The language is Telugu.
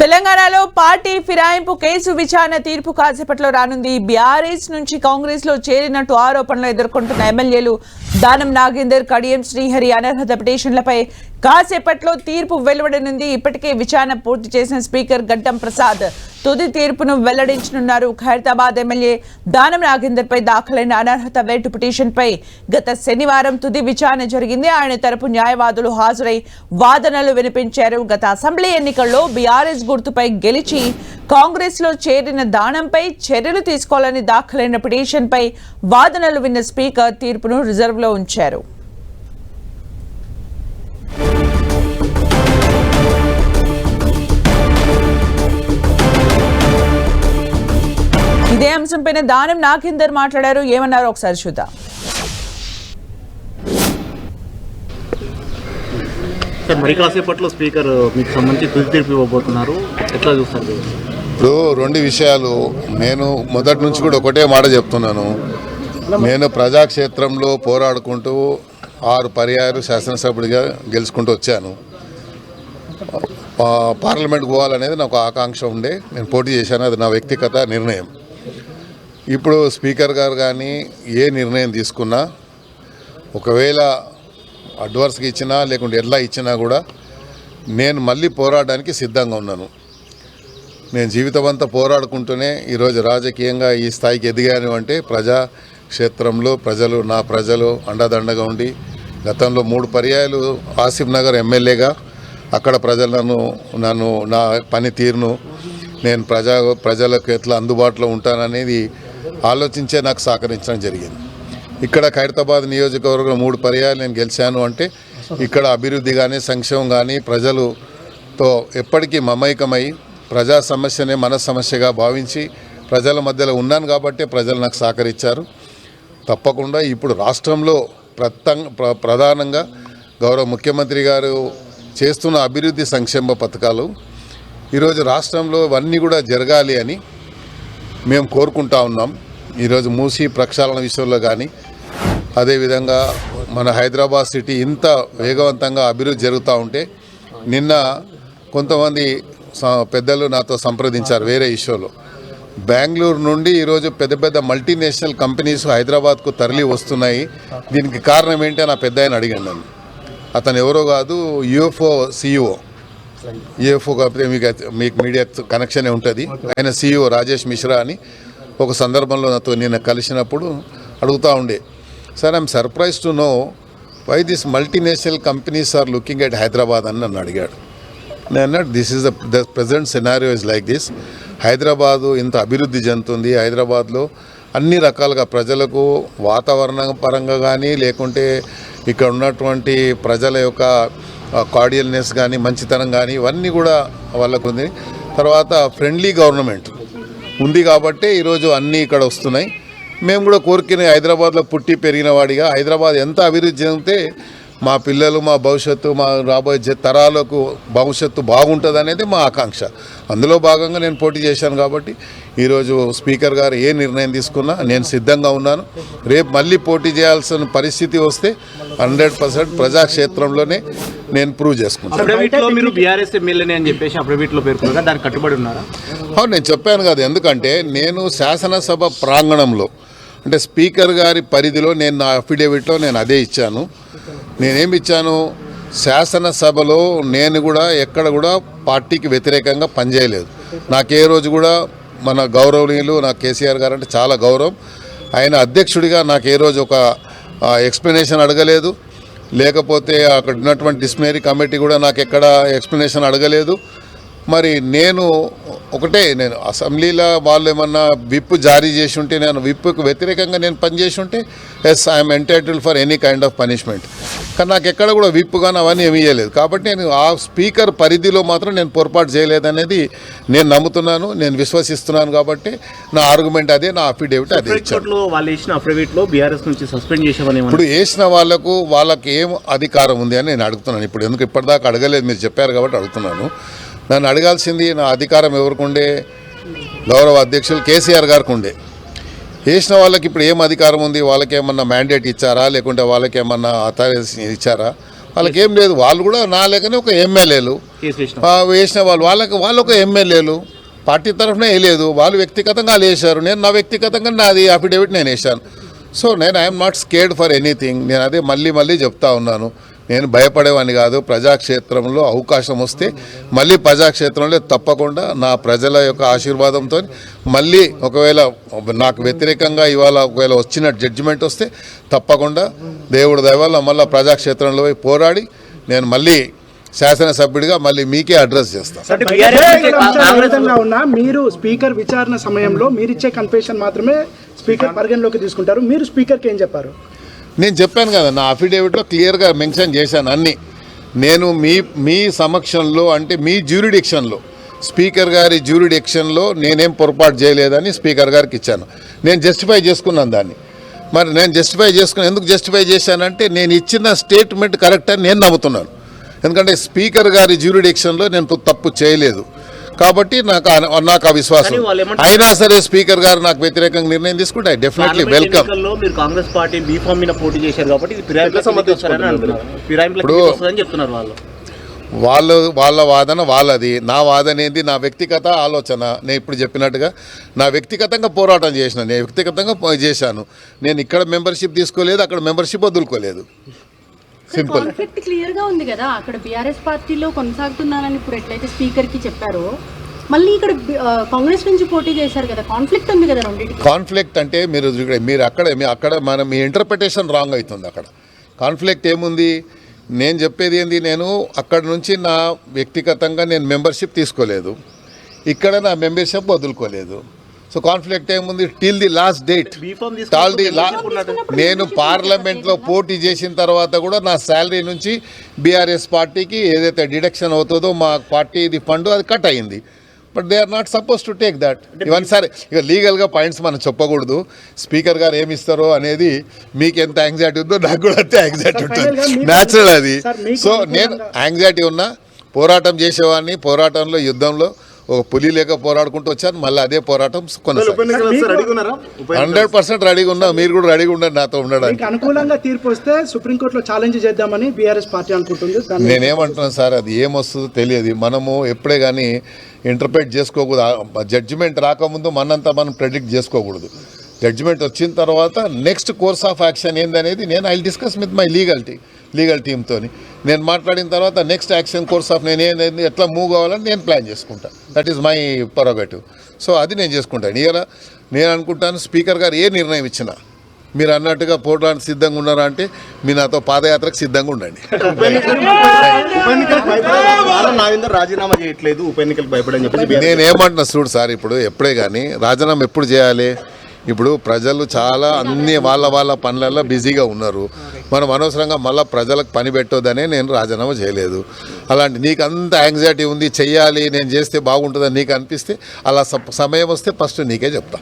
తెలంగాణలో పార్టీ ఫిరాయింపు కేసు విచారణ తీర్పు కాసేపట్లో రానుంది. బీఆర్ఎస్ నుంచి కాంగ్రెస్ లో చేరినట్టు ఆరోపణలు ఎదుర్కొంటున్న ఎమ్మెల్యేలు దానం నాగేందర్, కడియం శ్రీహరి అనర్హత పిటిషన్లపై కాసేపట్లో తీర్పు వెలువడనుంది. ఇప్పటికే విచారణ పూర్తి చేసిన స్పీకర్ గడ్డం ప్రసాద్ తుది తీర్పును వెల్లడించనున్నారు. ఖైరతాబాద్ ఎమ్మెల్యే దానం నాగేందర్ పై దాఖలైన అనర్హత వేటు పిటిషన్పై గత శనివారం తుది విచారణ జరిగింది. ఆయన తరపు న్యాయవాదులు హాజరై వాదనలు వినిపించారు. గత అసెంబ్లీ ఎన్నికల్లో బీఆర్ఎస్ గుర్తుపై గెలిచి కాంగ్రెస్ లో చేరిన దానంపై చర్యలు తీసుకోవాలని దాఖలైన పిటిషన్పై వాదనలు విన్న స్పీకర్ తీర్పును రిజర్వ్ లో ఉంచారు. ఇదే అంశంపైన దానం నాగేందర్ మాట్లాడారు. ఏమన్నారో ఒకసారి చూద్దాం. మరి కాసేపట్లో స్పీకర్ మీకు సంబంధించి తుది తీర్పు ఇవ్వబోతున్నారు, ఎట్లా చూస్తారు? ఇప్పుడు రెండు విషయాలు. నేను మొదటి నుంచి కూడా ఒకటే మాట చెప్తున్నాను. నేను ప్రజాక్షేత్రంలో పోరాడుకుంటూ 6 పర్యాయాలు శాసనసభ్యుడిగా గెలుచుకుంటూ వచ్చాను. పార్లమెంట్కి పోవాలనేది నాకు ఆకాంక్ష ఉండే నేను పోటీ చేశాను. అది నా వ్యక్తిగత నిర్ణయం. ఇప్పుడు స్పీకర్ గారు కానీ ఏ నిర్ణయం తీసుకున్నా, ఒకవేళ అడ్వర్స్గా ఇచ్చినా లేకుంటే ఎట్లా ఇచ్చినా కూడా నేను మళ్ళీ పోరాడడానికి సిద్ధంగా ఉన్నాను. నేను జీవితం అంతా పోరాడుకుంటూనే ఈరోజు రాజకీయంగా ఈ స్థాయికి ఎదిగాను. అంటే ప్రజాక్షేత్రంలో నా ప్రజలు అండదండగా ఉండి, గతంలో 3 పర్యాయాలు ఆసిఫ్ నగర్ ఎమ్మెల్యేగా అక్కడ ప్రజలు నన్ను నా పనితీరును నేను ప్రజలకు ఎట్లా అందుబాటులో ఉంటాననేది ఆలోచించే నాకు సహకరించడం జరిగింది. ఇక్కడ ఖైరతాబాద్ నియోజకవర్గంలో 3 పర్యాయాలు నేను గెలిచాను. అంటే ఇక్కడ అభివృద్ధి కానీ సంక్షేమం కానీ ప్రజలతో ఎప్పటికీ మమైకమై ప్రజా సమస్యనే మన సమస్యగా భావించి ప్రజల మధ్యలో ఉన్నాను కాబట్టి ప్రజలు నాకు సహకరించారు. తప్పకుండా ఇప్పుడు రాష్ట్రంలో ప్రధానంగా గౌరవ ముఖ్యమంత్రి గారు చేస్తున్న అభివృద్ధి సంక్షేమ పథకాలు ఈరోజు రాష్ట్రంలో అన్నీ కూడా జరగాలి అని మేము కోరుకుంటా ఉన్నాం. ఈరోజు మూసీ ప్రక్షాళన విషయంలో కానీ, అదేవిధంగా మన హైదరాబాద్ సిటీ ఇంత వేగవంతంగా అభివృద్ధి జరుగుతూ ఉంటే నిన్న కొంతమంది పెద్దలు నాతో సంప్రదించారు వేరే ఇష్యూలో. బెంగళూరు నుండి ఈరోజు పెద్ద పెద్ద మల్టీనేషనల్ కంపెనీస్ హైదరాబాద్కు తరలి వస్తున్నాయి. దీనికి కారణం ఏంటి అని నా పెద్ద ఆయన అడిగాను నన్ను. అతను ఎవరో కాదు, యూఎఫ్ఓ CEO. యూఎఫ్ఓ కాకపోతే మీకు మీడియా కనెక్షనే ఉంటుంది. ఆయన CEO రాజేష్ మిశ్రా అని ఒక సందర్భంలో నాతో నిన్న కలిసినప్పుడు అడుగుతూ ఉండే, sir I'm surprise to know why this multinational companies are looking at Hyderabad అని నన్ను అడిగాడు. నేను అన్నాడు, this is the present scenario is like this. Hyderabad ఇంత అభివృద్ధి చెందుతుంది. హైదరాబాద్లో అన్ని రకాలుగా ప్రజలకు వాతావరణం పరంగా కానీ, లేకుంటే ఇక్కడ ఉన్నటువంటి ప్రజల యొక్క కార్డియల్నెస్ కానీ, మంచితనం కానీ ఇవన్నీ కూడా వాళ్ళకు ఉంది. తర్వాత ఫ్రెండ్లీ గవర్నమెంట్ ఉంది కాబట్టి ఈరోజు అన్నీ ఇక్కడ వస్తున్నాయి. మేము కూడా కోరుకునే హైదరాబాద్లో పుట్టి పెరిగిన వాడిగా హైదరాబాద్ ఎంత అభివృద్ధి చెందితే మా పిల్లలు, మా భవిష్యత్తు, మా రాబోయే తరాలకు భవిష్యత్తు బాగుంటుంది అనేది మా ఆకాంక్ష. అందులో భాగంగా నేను పోటీ చేశాను కాబట్టి ఈరోజు స్పీకర్ గారు ఏ నిర్ణయం తీసుకున్నా నేను సిద్ధంగా ఉన్నాను. రేపు మళ్ళీ పోటీ చేయాల్సిన పరిస్థితి వస్తే 100% ప్రజాక్షేత్రంలోనే నేను ప్రూవ్ చేసుకుంటాను. నేను చెప్పాను కదా, ఎందుకంటే నేను శాసనసభ ప్రాంగణంలో అంటే స్పీకర్ గారి పరిధిలో నేను నా అఫిడేవిట్లో నేను అదే ఇచ్చాను. నేనేమి ఇచ్చాను, శాసనసభలో నేను కూడా ఎక్కడ కూడా పార్టీకి వ్యతిరేకంగా పనిచేయలేదు. నాకే రోజు కూడా మన గౌరవనీయులు నాకు కేసీఆర్ గారు అంటే చాలా గౌరవం. ఆయన అధ్యక్షుడిగా నాకు ఏ రోజు ఒక ఎక్స్ప్లెనేషన్ అడగలేదు. లేకపోతే అక్కడ ఉన్నటువంటి డిస్మినరీ కమిటీ కూడా నాకు ఎక్కడ ఎక్స్ప్లెనేషన్ అడగలేదు. మరి నేను అసెంబ్లీలో వాళ్ళు ఏమన్నా విప్ జారీ చేసి ఉంటే, నేను విప్కు వ్యతిరేకంగా నేను పనిచేసి ఉంటే yes I'm entitled for any kind of punishment. కానీ నాకు ఎక్కడ కూడా విప్ కానీ అవన్నీ ఏమీ ఇవ్వలేదు. కాబట్టి నేను ఆ స్పీకర్ పరిధిలో మాత్రం నేను పొరపాటు చేయలేదనేది నేను నమ్ముతున్నాను, నేను విశ్వసిస్తున్నాను. కాబట్టి నా ఆర్గ్యుమెంట్ అదే, నా అఫిడేవిట్ అదే ఇచ్చాను. ఇప్పుడు వేసిన వాళ్ళకి ఏం అధికారం ఉంది అని నేను అడుగుతున్నాను. ఇప్పుడు ఎందుకు ఇప్పటిదాకా అడగలేదు, మీరు చెప్పారు కాబట్టి అడుగుతున్నాను. నన్ను అడగాల్సింది నా అధికారం ఎవరికి ఉండే, గౌరవ అధ్యక్షులు కేసీఆర్ గారికి ఉండే. వేసిన వాళ్ళకి ఇప్పుడు ఏం అధికారం ఉంది? వాళ్ళకేమన్నా మ్యాండేట్ ఇచ్చారా, లేకుంటే వాళ్ళకేమన్నా అథారిటీ ఇచ్చారా? వాళ్ళకి ఏం లేదు. వాళ్ళు కూడా నా లేకనే ఒక ఎమ్మెల్యేలు కేసు వేసిన వేసిన వాళ్ళు ఒక ఎమ్మెల్యేలు పార్టీ తరఫున వేయలేదు, వాళ్ళు వ్యక్తిగతంగా వాళ్ళు వేశారు. నేను నా వ్యక్తిగతంగా నాది అఫిడేవిట్ నేను వేశాను. సో నేను I'm not scared for anything. నేను అదే మళ్ళీ చెప్తా ఉన్నాను, నేను భయపడేవాడిని కాదు. ప్రజాక్షేత్రంలో అవకాశం వస్తే మళ్ళీ ప్రజాక్షేత్రంలో తప్పకుండా నా ప్రజల యొక్క ఆశీర్వాదంతో మళ్ళీ ఒకవేళ నాకు వ్యతిరేకంగా ఇవాళ ఒకవేళ వచ్చిన జడ్జిమెంట్ వస్తే తప్పకుండా దేవుడి దయ వల్ల మళ్ళీ ప్రజాక్షేత్రంలో పోయి పోరాడి నేను మళ్ళీ శాసనసభ్యుడిగా మళ్ళీ మీకే అడ్రస్ చేస్తాను. విధంగా ఉన్నా మీరు స్పీకర్ విచారణ సమయంలో మీరు ఇచ్చే కన్ఫెషన్ మాత్రమే స్పీకర్ పరిగణలోకి తీసుకుంటారు. మీరు స్పీకర్కి ఏం చెప్పారు? నేను చెప్పాను కదా, నా అఫిడేవిట్లో క్లియర్గా మెన్షన్ చేశాను అన్నీ. నేను మీ సమక్షంలో అంటే మీ జ్యూరిడిక్షన్లో స్పీకర్ గారి జ్యూరిడిక్షన్లో నేనేం పొరపాటు చేయలేదని స్పీకర్ గారికి ఇచ్చాను. నేను జస్టిఫై చేసుకున్నాను దాన్ని. మరి నేను ఎందుకు జస్టిఫై చేశానంటే నేను ఇచ్చిన స్టేట్మెంట్ కరెక్ట్ అని నేను నమ్ముతున్నాను. ఎందుకంటే స్పీకర్ గారి జ్యూరిడిక్షన్లో నేను తప్పు చేయలేదు కాబట్టి నాకు ఆ విశ్వాసం. అయినా సరే స్పీకర్ గారు నాకు వ్యతిరేకంగా నిర్ణయం తీసుకుంటే ఐ డెఫినెట్లీ వెల్కమ్. మీరు కాంగ్రెస్ పార్టీ బీఫామ్ మీద పోటీ చేశారు కాబట్టి వాళ్ళ వాదన వాళ్ళది, నా వాదన ఏంది, నా వ్యక్తిగత ఆలోచన. నేను ఇప్పుడు చెప్పినట్టుగా నా వ్యక్తిగతంగా పోరాటం చేసిన, నేను వ్యక్తిగతంగా చేశాను. నేను ఇక్కడ మెంబర్షిప్ తీసుకోలేదు, అక్కడ మెంబర్షిప్ వదులుకోలేదు. సింపుల్. కాన్ఫ్లిక్ట్ క్లియర్ గా ఉంది కదా, అక్కడ బీఆర్ఎస్ పార్టీలో కొనసాగుతున్నానని ఇప్పుడు ఎట్లయితే స్పీకర్ కి చెప్పారో మళ్ళీ ఇక్కడ కాంగ్రెస్ నుంచి పోటీ చేశారు కదా, కాన్ఫ్లిక్ట్ ఉంది కదా రెండింటికి. కాన్ఫ్లిక్ట్ అంటే మీరు అక్కడ మీ ఇంటర్ప్రిటేషన్ రాంగ్ అవుతుంది. అక్కడ కాన్ఫ్లిక్ట్ ఏముంది? నేను చెప్పేది ఏంది, నేను అక్కడ నుంచి నా వ్యక్తిగతంగా నేను మెంబర్షిప్ తీసుకోలేదు, ఇక్కడ నా మెంబర్షిప్ వదులుకోలేదు. సో కాన్ఫ్లిక్ట్ ఏముంది? టిల్ ది లాస్ట్ డేట్, నేను పార్లమెంట్లో పోటీ చేసిన తర్వాత కూడా నా శాలరీ నుంచి బీఆర్ఎస్ పార్టీకి ఏదైతే డిడక్షన్ అవుతుందో మా పార్టీ ఫండ్ అది కట్ అయింది. But they are not suppose to take that. ఇవన్నీ సరే, ఇక లీగల్గా పాయింట్స్ మనం చెప్పకూడదు. స్పీకర్ గారు ఏమి ఇస్తారో అనేది మీకు ఎంత యాంగ్జైటీ ఉందో నాకు కూడా అంతే యాంగ్జైటీ ఉంటుంది, న్యాచురల్ అది. సో నేను యాంగ్జైటీ ఉన్నా పోరాటం చేసేవాడిని, పోరాటంలో యుద్ధంలో ఒక పులి లేక పోరాడుకుంటూ వచ్చాను, మళ్ళీ అదే పోరాటం 100% రెడీగా ఉన్నా. మీరు కూడా రెడీగా ఉండండి నాతో ఉండడానికి. అనుకూలంగా తీర్పు వస్తే సుప్రీంకోర్టులో ఛాలెంజ్ చేద్దామని బీఆర్ఎస్ పార్టీ అనుకుంటుంది. నేనేమంటున్నాను సార్, అది ఏమొస్తుందో తెలియదు. మనము ఎప్పుడే కానీ ఇంటర్ప్రిట్ చేసుకోకూడదు. జడ్జిమెంట్ రాకముందు మనంతా మనం ప్రెడిక్ట్ చేసుకోకూడదు. జడ్జిమెంట్ వచ్చిన తర్వాత నెక్స్ట్ కోర్స్ ఆఫ్ యాక్షన్ ఏందనేది నేను I discuss with my legal టీమ్తో. నేను మాట్లాడిన తర్వాత నెక్స్ట్ యాక్షన్ కోర్స్ ఆఫ్ నేను ఏంది ఎట్లా మూవ్ కావాలని నేను ప్లాన్ చేసుకుంటాను. That is my prerogative. So అది నేను చేసుకుంటాను. ఇవాళ నేను అనుకుంటాను స్పీకర్ గారు ఏ నిర్ణయం ఇచ్చినా మీరు అన్నట్టుగా పోవడానికి సిద్ధంగా ఉన్నారా అంటే మీరు నాతో పాదయాత్రకు సిద్ధంగా ఉండండి. రాజీనామా చేయట్లేదు, ఉప ఎన్నికలకు భయపడని చెప్పి నేనేమంటున్నా చూడు సార్, ఇప్పుడు ఎప్పుడే కానీ రాజీనామా ఎప్పుడు చేయాలి? ఇప్పుడు ప్రజలు చాలా అన్ని వాళ్ళ పనులలో బిజీగా ఉన్నారు. మనం అనవసరంగా మళ్ళీ ప్రజలకు పని పెట్టొద్దనే నేను రాజీనామా చేయలేదు. అలాంటి నీకు అంత యాంగ్జైటీ ఉంది, చెయ్యాలి, నేను చేస్తే బాగుంటుందని నీకు అనిపిస్తే అలా సమయం వస్తే ఫస్ట్ నీకే చెప్తా.